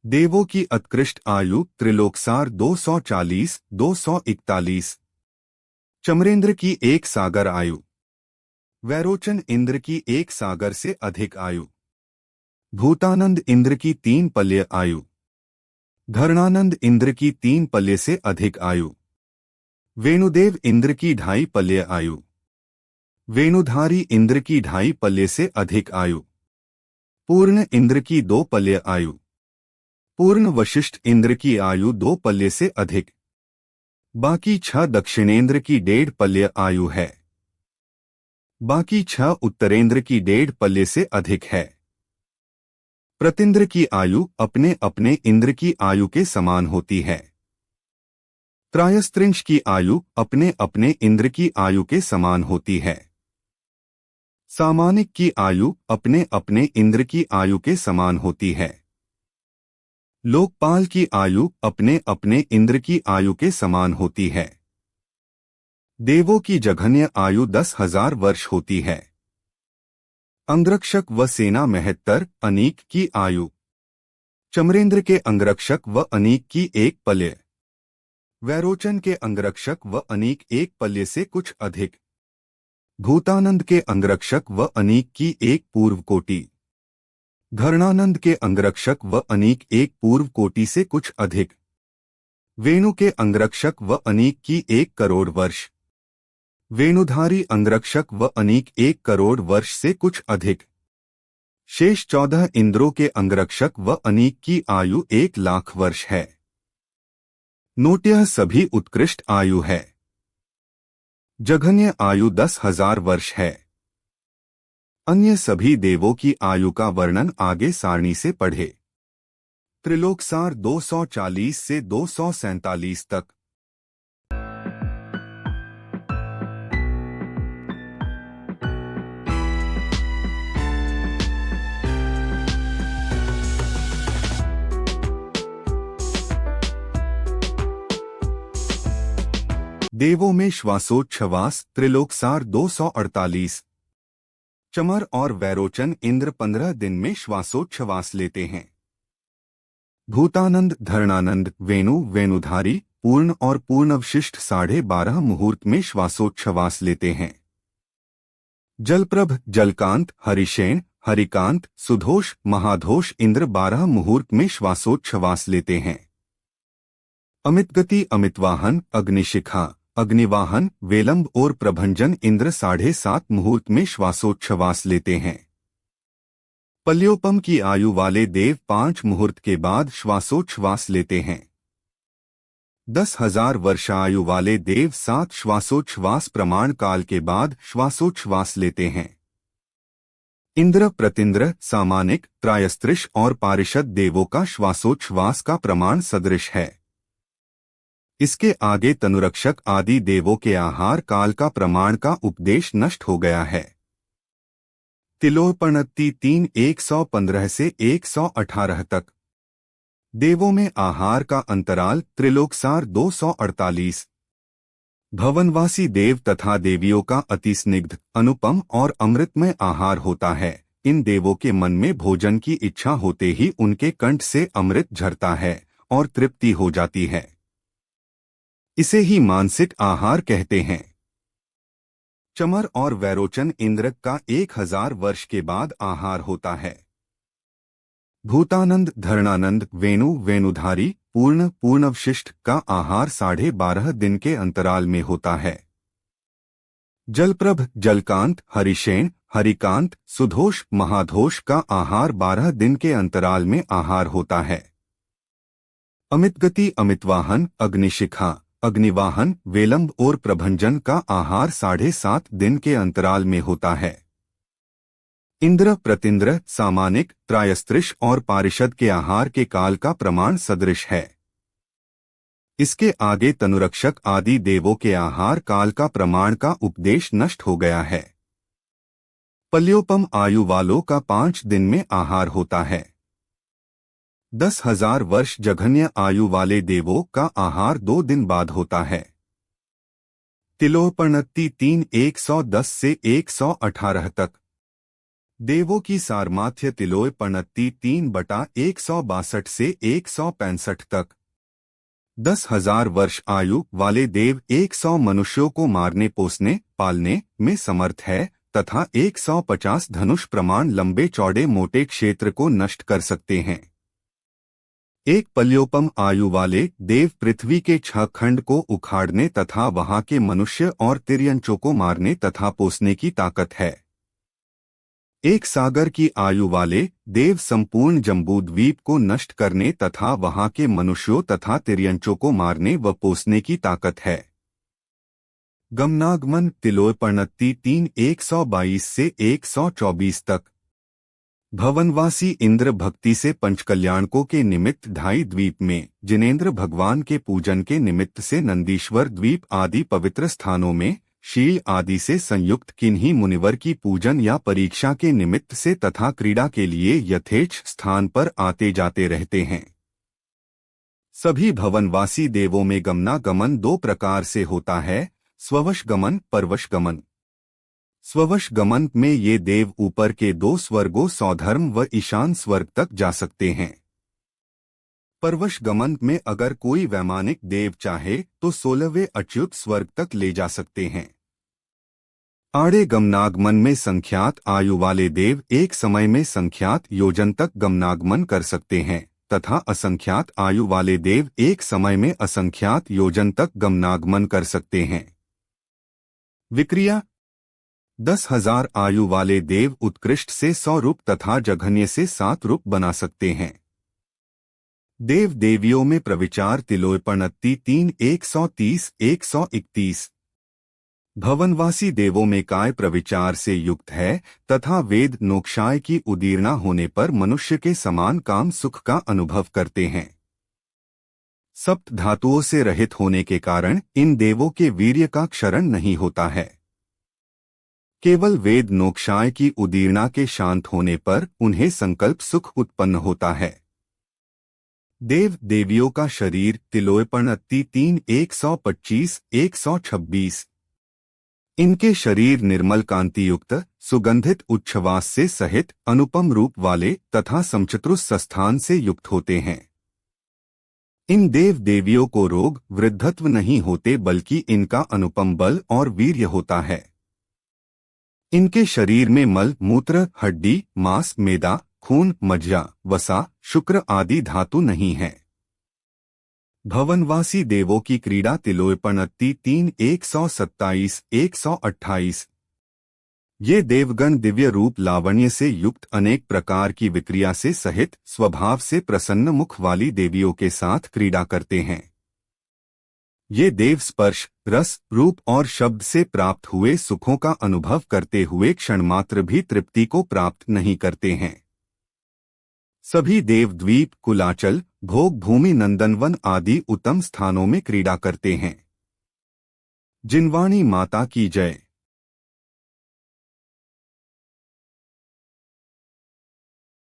देवों की उत्कृष्ट आयु त्रिलोकसार 240, 241। चमरेंद्र की एक सागर आयु। वैरोचन इंद्र की एक सागर से अधिक आयु। भूतानंद इंद्र की 3 पल्य आयु। धरणानंद इंद्र की 3 पल्य से अधिक आयु। वेणुदेव इंद्र की 2.5 पल्य आयु। वेणुधारी इंद्र की 2.5 पल्य से अधिक आयु। पूर्ण इंद्र की 2 पल्य आयु। पूर्ण वशिष्ठ इंद्र की आयु 2 पल्य से अधिक। बाकी 6 दक्षिणेंद्र की 1.5 पल्य आयु है। बाकी 6 उत्तरेंद्र की 1.5 पल्य से अधिक है। प्रतींद्र की आयु अपने अपने इंद्र की आयु के समान होती है। त्रायस्त्रिंश की आयु अपने अपने इंद्र की आयु के समान होती है। सामानिक की आयु अपने अपने इंद्र की आयु के समान होती है। लोकपाल की आयु अपने अपने इंद्र की आयु के समान होती है। देवों की जघन्य आयु 10,000 वर्ष होती है। अंगरक्षक व सेना महत्तर अनीक की आयु। चमरेंद्र के अंगरक्षक व अनीक की 1 पल्य। वैरोचन के अंगरक्षक व अनीक 1 पल्य से कुछ अधिक। भूतानंद के अंगरक्षक व अनीक की 1 पूर्व कोटि। धरणानंद के अंगरक्षक व अनीक 1 पूर्व कोटि से कुछ अधिक। वेणु के अंगरक्षक व अनीक की 1 करोड़ वर्ष। वेणुधारी अंगरक्षक व अनीक 1 करोड़ वर्ष से कुछ अधिक। शेष 14 इंद्रों के अंगरक्षक व अनीक की आयु 1 लाख वर्ष है। नोट्यः सभी उत्कृष्ट आयु है। जघन्य आयु 10,000 वर्ष है। अन्य सभी देवों की आयु का वर्णन आगे सारणी से पढ़े। त्रिलोकसार 240 से 247 तक। देवों में श्वासोच्छ्वास त्रिलोकसार 248। चमर और वैरोचन इंद्र 15 दिन में श्वासोच्छ्वास लेते हैं। भूतानंद धरणानंद वेणु वेणुधारी पूर्ण और पूर्णवशिष्ठ 12.5 मुहूर्त में श्वासोच्छ्वास लेते हैं। जलप्रभ जलकांत हरिशेन हरिकांत सुधोष महाधोष इंद्र 12 मुहूर्त में श्वासोच्छ्वास लेते हैं। अमितगति अमितवाहन अग्निशिखा अग्निवाहन वेलंब और प्रभंजन इंद्र 7.5 मुहूर्त में श्वासोच्छ्वास लेते हैं। पल्योपम की आयु वाले देव 5 मुहूर्त के बाद श्वासोच्छ्वास लेते हैं। 10,000 वर्षायु वाले देव 7 श्वासोच्छ्वास प्रमाण काल के बाद श्वासोच्छ्वास लेते हैं। इंद्र प्रतिंद्र सामानिक त्रायस्त्रिश और पारिषद देवों का श्वासोच्छ्वास का प्रमाण सदृश है। इसके आगे तनुरक्षक आदि देवों के आहार काल का प्रमाण का उपदेश नष्ट हो गया है। तिलोपनत्ति 3 115 से 118 तक। देवों में आहार का अंतराल त्रिलोकसार 248। भवनवासी देव तथा देवियों का अति स्निग्ध अनुपम और अमृतमय आहार होता है। इन देवों के मन में भोजन की इच्छा होते ही उनके कंठ से अमृत झरता है और तृप्ति हो जाती है। इसे ही मानसिक आहार कहते हैं। चमर और वैरोचन इंद्र का 1000 वर्ष के बाद आहार होता है। भूतानंद धरणानंद वेणु वेणुधारी पूर्ण पूर्णवशिष्ठ का आहार 12.5 दिन के अंतराल में होता है। जलप्रभ जलकांत हरिशेन हरिकांत सुधोष महाधोष का आहार 12 दिन के अंतराल में आहार होता है। अमितगति अमितवाहन अग्निशिखा अग्निवाहन वेलंब और प्रभंजन का आहार 7.5 दिन के अंतराल में होता है। इंद्र प्रतिंद्र सामानिक त्रायस्त्रिश और पारिषद के आहार के काल का प्रमाण सदृश है। इसके आगे तनुरक्षक आदि देवों के आहार काल का प्रमाण का उपदेश नष्ट हो गया है। पल्योपम आयु वालों का 5 दिन में आहार होता है। 10,000 वर्ष जघन्य आयु वाले देवों का आहार 2 दिन बाद होता है। तिलोपनत्ति 3 110 से 118 तक। देवों की सारमाथ्य तिलोय पणत्ती 3/162 से 165 तक। 10,000 वर्ष आयु वाले देव 100 मनुष्यों को मारने पोसने पालने में समर्थ है तथा 150 धनुष प्रमाण लंबे चौड़े मोटे क्षेत्र को नष्ट कर सकते हैं। एक पल्योपम आयु वाले देव पृथ्वी के 6 खंड को उखाड़ने तथा वहां के मनुष्य और तिर्यंचों को मारने तथा पोसने की ताकत है। एक सागर की आयु वाले देव संपूर्ण जम्बूद्वीप को नष्ट करने तथा वहां के मनुष्यों तथा तिर्यंचों को मारने व पोसने की ताकत है। गमनागमन तिलोय पणत्ती 122 से 124 तक। भवनवासी इंद्र भक्ति से पंचकल्याणकों के निमित्त ढाई द्वीप में, जिनेंद्र भगवान के पूजन के निमित्त से नंदीश्वर द्वीप आदि पवित्र स्थानों में, शील आदि से संयुक्त किन्हीं मुनिवर की पूजन या परीक्षा के निमित्त से तथा क्रीड़ा के लिए यथेच्छ स्थान पर आते जाते रहते हैं। सभी भवनवासी देवों में गमनागमन 2 प्रकार से होता है, स्ववश गमन, परवश गमन। स्ववश गमन में ये देव ऊपर के 2 स्वर्गों सौधर्म व ईशान स्वर्ग तक जा सकते हैं। परवश गमन में अगर कोई वैमानिक देव चाहे तो 16वें अच्युत स्वर्ग तक ले जा सकते हैं। आड़े गमनागमन में संख्यात आयु वाले देव एक समय में संख्यात योजन तक गमनागमन कर सकते हैं तथा असंख्यात आयु वाले देव एक समय में असंख्यात योजन तक गमनागमन कर सकते हैं। विक्रिया 10,000 आयु वाले देव उत्कृष्ट से 100 रूप तथा जघन्य से 7 रूप बना सकते हैं। देव देवियों में प्रविचार तिलोय पणत्ती 130-131। भवनवासी देवों में काय प्रविचार से युक्त है तथा वेद नोक्षाय की उदीर्णा होने पर मनुष्य के समान काम सुख का अनुभव करते हैं। सप्त धातुओं से रहित होने के कारण इन देवों के वीर्य का क्षरण नहीं होता है। केवल वेद नोक्षाय की उदीर्णा के शांत होने पर उन्हें संकल्प सुख उत्पन्न होता है। देव देवियों का शरीर तिलोय पणत्ती 125-126। इनके शरीर निर्मल कांतियुक्त सुगंधित उच्छ्वास से सहित अनुपम रूप वाले तथा समचतुर स्थान से युक्त होते हैं। इन देव देवियों को रोग वृद्धत्व नहीं होते बल्कि इनका अनुपम बल और वीर्य होता है। इनके शरीर में मल मूत्र हड्डी मांस मेदा खून मज्जा वसा शुक्र आदि धातु नहीं है। भवनवासी देवों की क्रीड़ा तिलोय पणत्ती 127-128। ये देवगण दिव्य रूप लावण्य से युक्त अनेक प्रकार की विक्रिया से सहित स्वभाव से प्रसन्न मुख वाली देवियों के साथ क्रीड़ा करते हैं। ये देव स्पर्श रस रूप और शब्द से प्राप्त हुए सुखों का अनुभव करते हुए क्षणमात्र भी तृप्ति को प्राप्त नहीं करते हैं। सभी देव द्वीप कुलाचल भोग भूमि नंदनवन आदि उत्तम स्थानों में क्रीड़ा करते हैं। जिनवाणी माता की जय।